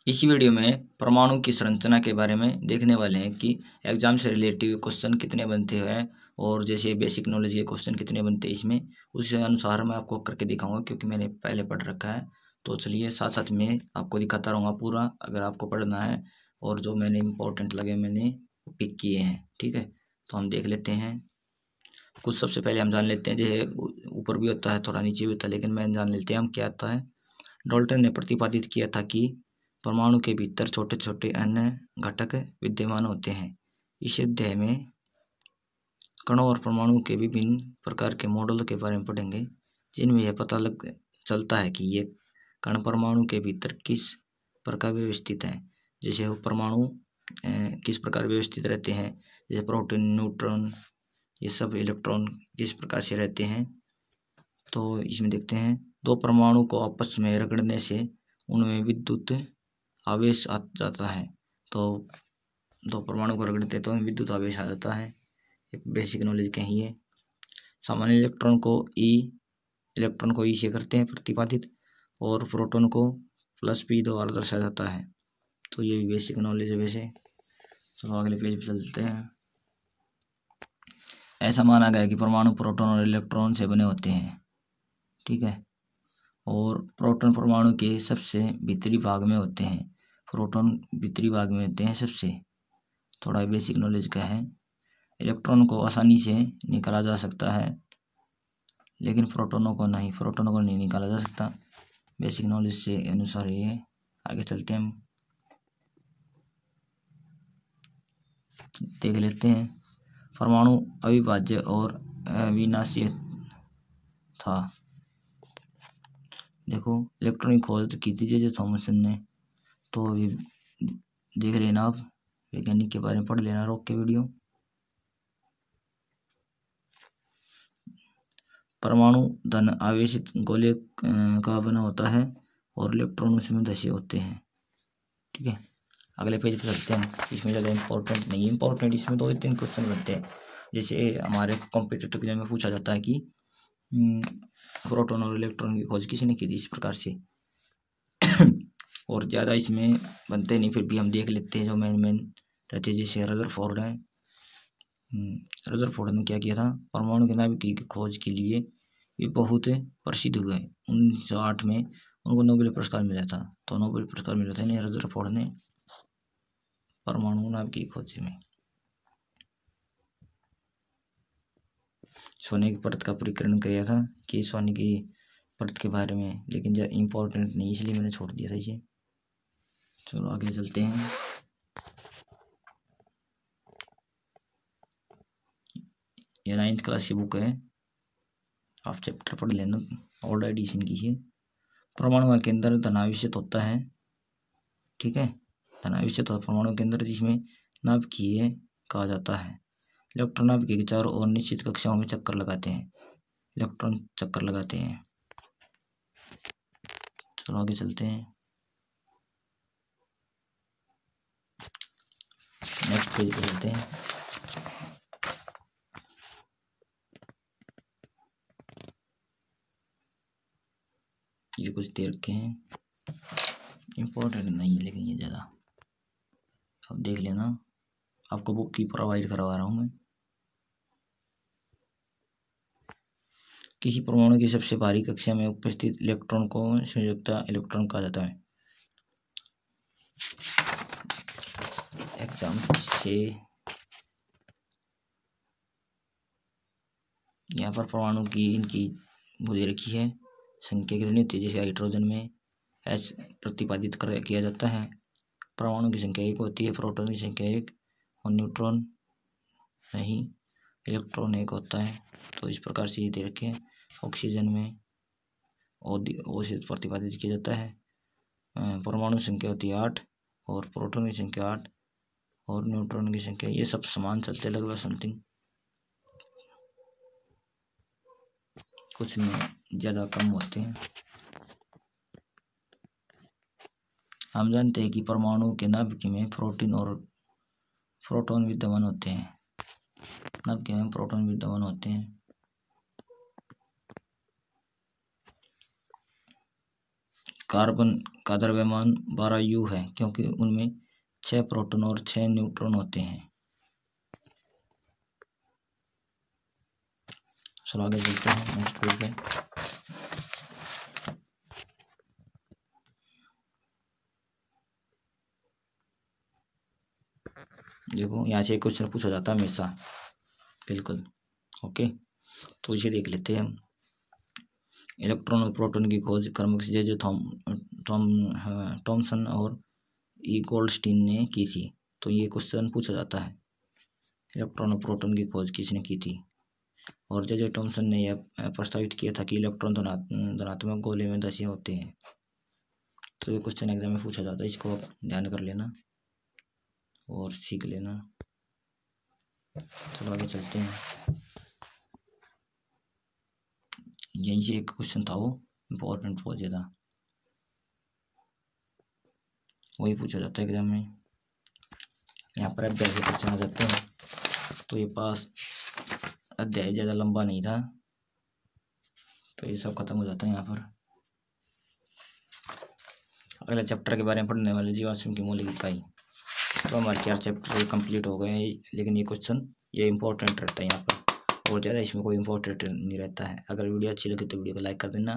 इस वीडियो में परमाणु की संरचना के बारे में देखने वाले हैं कि एग्जाम से रिलेटिव क्वेश्चन कितने बनते हैं और जैसे बेसिक नॉलेज के क्वेश्चन कितने बनते हैं इसमें, उस अनुसार मैं आपको करके दिखाऊंगा क्योंकि मैंने पहले पढ़ रखा है। तो चलिए साथ साथ में आपको दिखाता रहूँगा पूरा, अगर आपको पढ़ना है। और जो मैंने इम्पोर्टेंट लगे मैंने पिक किए हैं, ठीक है। तो हम देख लेते हैं कुछ। सबसे पहले हम जान लेते हैं, जो ऊपर भी होता है थोड़ा नीचे भी होता है, लेकिन मैं जान लेते हैं हम क्या आता है। डाल्टन ने प्रतिपादित किया था कि परमाणु के भीतर छोटे छोटे अन्य घटक विद्यमान होते हैं। इस अध्याय में कणों और परमाणु के विभिन्न प्रकार के मॉडल के बारे में पढ़ेंगे, जिनमें यह पता लग चलता है कि ये कण परमाणु के भीतर किस प्रकार व्यवस्थित हैं। जैसे वो परमाणु किस प्रकार व्यवस्थित रहते हैं, जैसे प्रोटॉन, न्यूट्रॉन, ये सब इलेक्ट्रॉन किस प्रकार से रहते हैं। तो इसमें देखते हैं, दो परमाणु को आपस में रगड़ने से उनमें विद्युत आवेश आ जाता है। तो दो परमाणु को रगड़ते तो विद्युत आवेश आ जाता है। एक बेसिक नॉलेज के ही है। सामान्य इलेक्ट्रॉन को ई से करते हैं प्रतिपादित, और प्रोटॉन को +p द्वारा दर्शाया जाता है। तो ये भी बेसिक नॉलेज है वैसे। चलो अगले पेज पर चलते हैं। ऐसा माना गया कि परमाणु प्रोटॉन और इलेक्ट्रॉन से बने होते हैं, ठीक है। और प्रोटॉन परमाणु के सबसे भीतरी भाग में होते हैं। प्रोटॉन भीतरी भाग में होते हैं सबसे। थोड़ा बेसिक नॉलेज का है। इलेक्ट्रॉन को आसानी से निकाला जा सकता है, लेकिन प्रोटॉनों को नहीं निकाला जा सकता। बेसिक नॉलेज से अनुसार ये। आगे चलते हैं, हम देख लेते हैं। परमाणु अविभाज्य और अविनाशीय था। देखो, इलेक्ट्रॉन की खोज की थी जे थॉमसन ने। तो ये देख लेना आप, वैज्ञानिक के बारे में पढ़ लेना रोक के वीडियो। परमाणु धन आवेशित गोले का बना होता है और इलेक्ट्रॉन उसमें धसे होते हैं, ठीक है। अगले पेज पर चलते हैं। इसमें ज़्यादा इंपॉर्टेंट नहीं, इंपॉर्टेंट इसमें 2-3 क्वेश्चन बनते हैं। जैसे हमारे कॉम्पिटिटिव एग्जाम में पूछा जाता है कि प्रोटॉन और इलेक्ट्रॉन की खोज किसने की थी, इस प्रकार से। और ज़्यादा इसमें बनते नहीं, फिर भी हम देख लेते हैं जो मेन रहते हैं। जैसे रदरफोर्ड है। रदरफोर्ड ने क्या किया था, परमाणु के नाभिक की खोज के लिए ये बहुत प्रसिद्ध हुए। 1908 में उनको नोबेल पुरस्कार मिला था। तो नोबेल पुरस्कार मिला था इन्हें, रदरफोर्ड ने, परमाणु नाभिक की खोज में। सोने की परत का परीक्षण किया था कि सोने की परत के बारे में, लेकिन ज़्यादा इम्पोर्टेंट नहीं, इसलिए मैंने छोड़ दिया था इसे। चलो आगे चलते हैं। ये 9th क्लास की बुक है, आप चैप्टर पढ़ लेना, ओल्ड एडिशन की है। परमाणु के अंदर धनावेशित होता है, ठीक है। धनावेशित परमाणु के अंदर, जिसमें नाभिकीय कहा जाता है। इलेक्ट्रॉन नाभिकीय के चारों ओर निश्चित कक्षाओं में चक्कर लगाते हैं। इलेक्ट्रॉन चक्कर लगाते हैं। चलो आगे चलते हैं। नेक्स्ट पेज पे चलते हैं। ये कुछ दे रखे हैं, इम्पोर्टेंट नहीं है लेकिन ये ज़्यादा, अब देख लेना। आपको बुक की प्रोवाइड करवा रहा हूँ मैं। किसी परमाणु की सबसे भारी कक्षा में उपस्थित इलेक्ट्रॉन को संयुक्ता इलेक्ट्रॉन कहा जाता है। एग्जाम से यहाँ पर परमाणु की इनकी मुझे रखी है संख्या कितनी होती है। जैसे हाइड्रोजन में H प्रतिपादित किया जाता है। परमाणु की संख्या 1 होती है, प्रोटॉन की संख्या 1, और न्यूट्रॉन नहीं, इलेक्ट्रॉन 1 होता है। तो इस प्रकार से ये दे रखे हैं। ऑक्सीजन में O से प्रतिपादित किया जाता है। परमाणु संख्या होती है 8, और प्रोटॉन की संख्या 8, और न्यूट्रॉन की संख्या, ये सब समान चलते लगभग समथिंग, कुछ में ज़्यादा कम होते हैं। हम जानते हैं कि परमाणु के नाभिक में प्रोटॉन विद्यमान होते हैं। नाभिक में प्रोटॉन विद्यमान होते हैं। कार्बन का द्रव्यमान 12U है क्योंकि उनमें 6 प्रोटॉन और 6 न्यूट्रॉन होते हैं। चलो आगे चलते हैं नेक्स्ट पेज पे। देखो यहाँ से एक क्वेश्चन पूछा जाता है हमेशा, बिल्कुल ओके। तो इसे देख लेते हैं हम। इलेक्ट्रॉन और प्रोटॉन की खोज क्रमश जे थॉमसन और ई गोल्डस्टीन ने की थी। तो ये क्वेश्चन पूछा जाता है, इलेक्ट्रॉन और प्रोटॉन की खोज किसने की थी। और जे थॉमसन ने यह प्रस्तावित किया था कि इलेक्ट्रॉन धनात्मक गोले में दशे होते हैं। तो ये क्वेश्चन एग्जाम में पूछा जाता है, इसको आप ध्यान कर लेना और सीख लेना। चलो आगे चलते हैं। यहीं से एक क्वेश्चन था वो इम्पोर्टेंट बहुत ज़्यादा, वही पूछा जाता है एग्जाम में। यहाँ पर अध्याय से क्वेश्चन आ जाते हैं। तो ये पास अध्याय ज़्यादा लंबा नहीं था, तो ये सब खत्म हो जाता है यहाँ पर। अगले चैप्टर के बारे में पढ़ने वाले जीवाश्म की मौलिक इकाई। तो हमारे 4 चैप्टर कंप्लीट हो गए हैं, लेकिन ये क्वेश्चन ये इंपॉर्टेंट रहता है यहाँ पर, और ज़्यादा इसमें कोई इंपॉर्टेंट नहीं रहता है। अगर वीडियो अच्छी लगे तो वीडियो को लाइक कर देना।